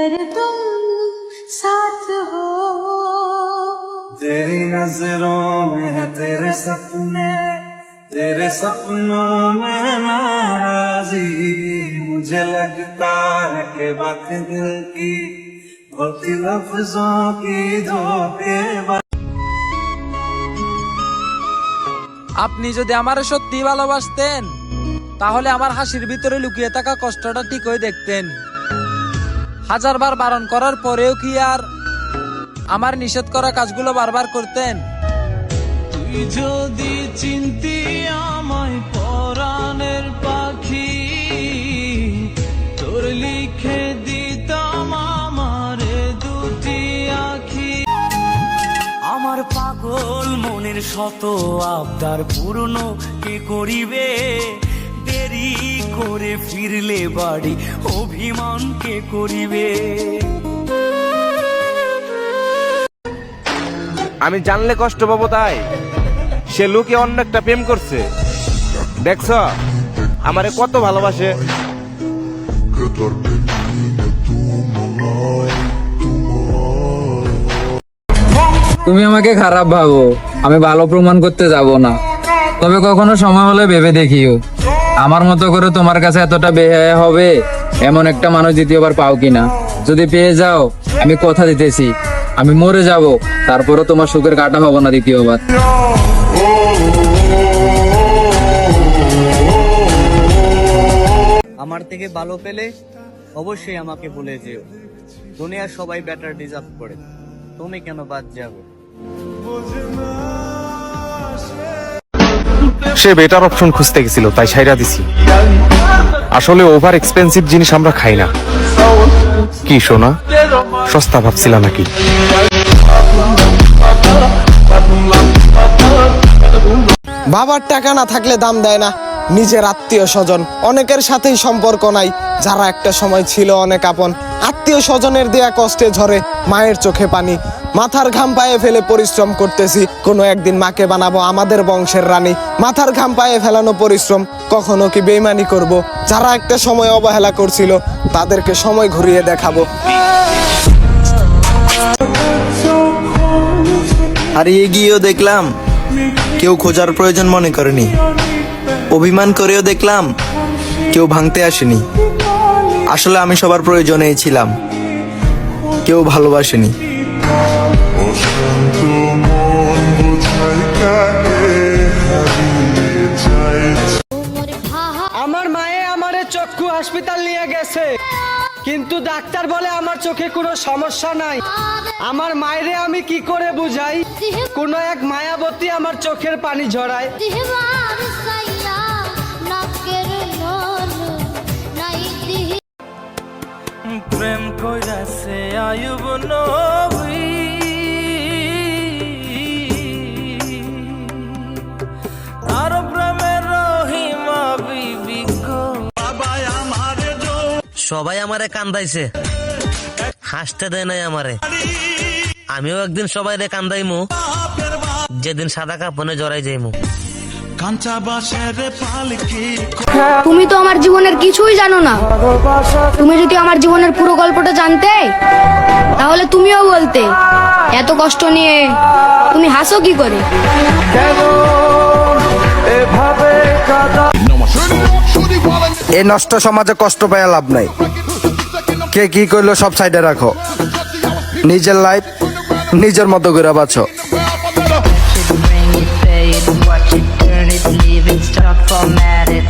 अगर तुम साथ हो। तेरी नजरों में है तेरे सपने, तेरे सपनों में नाराजी। मुझे लगता है कि बात दिल की होती लफ्जों की धोखेबाजी। আপনি যদি আমারে সত্যি ভালোবাসতেন তাহলে আমার হাসির ভিতরে লুকিয়ে থাকা কষ্টটা ঠিকই দেখতেন। হাজারবার বারণ করার পরেও কি আর আমার নিষেধ করা কাজগুলো বারবার করতেন? তুই যদি চিনতি আমায় পরাণের পাখি, তোর লিখে দিতাম আমারে দুটি আখি। আমার পাগল মনের শত আবদার পূর্ণ কে করিবে, দেরি করে ফিরলে বাড়ি অভিমান কে করিবে। আমি জানলে কষ্ট পাবো তাই সে লোকে অন্য একটা প্রেম করছে। দেখছ আমারে কত ভালোবাসে। তুমি আমাকে খারাপ ভাবো, আমি ভালো প্রমাণ করতে যাব না, তবে কখনো সময় হলে ভেবে দেখিও আমার মতো করে তোমার কাছে এতটা বেহায়া হবে এমন একটা মানুষ দ্বিতীয়বার পাও কিনা। যদি পেয়ে যাও আমি কথা দিতেছি আমি মরে যাব, তারপরও তোমার সুখের কাটা হবো না দ্বিতীয়বার। আমার থেকে ভালো পেলে অবশ্যই আমাকে বলে যেও। দুনিয়ার সবাই বেটার ডিজার্ভ করে, তুমি কেন বাদ যাবে? সে বেটার অপশন খুঁজতে গেছিল তাই ছাইরা দিছি। আসলে ওভার এক্সপেন্সিভ জিনিস আমরা খাই না। কি সোনা সস্তা ভাবছিলা নাকি? বাবার টাকা না থাকলে দাম দেয় না নিজের আত্মীয় স্বজন। অনেকের সাথেই সম্পর্ক নাই যারা একটা সময় ছিল অনেক আপন। আত্মীয় স্বজনের দেয়া কষ্টে ঝরে মায়ের চোখে পানি। মাথার ঘাম পায়ে ফেলে পরিশ্রম করতেছি, কোনো একদিন মাকে বানাবো আমাদের বংশের রানী। মাথার ঘাম পায়ে ফেলানো পরিশ্রম কখনো কি বেইমানি করব? যারা একটা সময় অবহেলা করছিল তাদেরকে সময় ঘুরিয়ে দেখাবো। হারিয়ে গিয়েও দেখলাম কেউ খোঁজার প্রয়োজন মনে করেনি, অভিমান করেও দেখলাম কেউ ভাঙতে আসেনি। আসলে আমি সবার প্রয়োজনেই ছিলাম, কেউ ভালোবাসেনি। আমার মায়ে আমারে চক্ষু হাসপাতাল নিয়ে গেছে, কিন্তু ডাক্তার বলে আমার চোখে কোনো সমস্যা নাই। আমার মায়েরে আমি কি করে বুঝাই? কোন এক মায়াবতী আমার চোখের পানি ঝরায়। প্রেম কইরাছে আয়ুব নবী, আর প্রেমের রহিমা বিবি গো। সবাই আমারে কান্দাইছে, হাসতে দেয় নাই আমারে। আমিও একদিন সবাই রে কান্দাইমু, যেদিন সাদা কাপনে জড়াই যাইমু। তুমি তো আমার জীবনের কিছুই জানো না। তুমি যদি আমার জীবনের পুরো গল্পটা জানতে তাহলে তুমিও বলতে এত কষ্ট নিয়ে তুমি হাসো কি করে। এই নষ্ট সমাজে কষ্ট পাওয়া লাভ নাই। কে কি করলো সব সাইডে রাখো, নিজের লাইফ নিজের মতো করে বাঁচো। Watch it, turn it, leave it, start format it.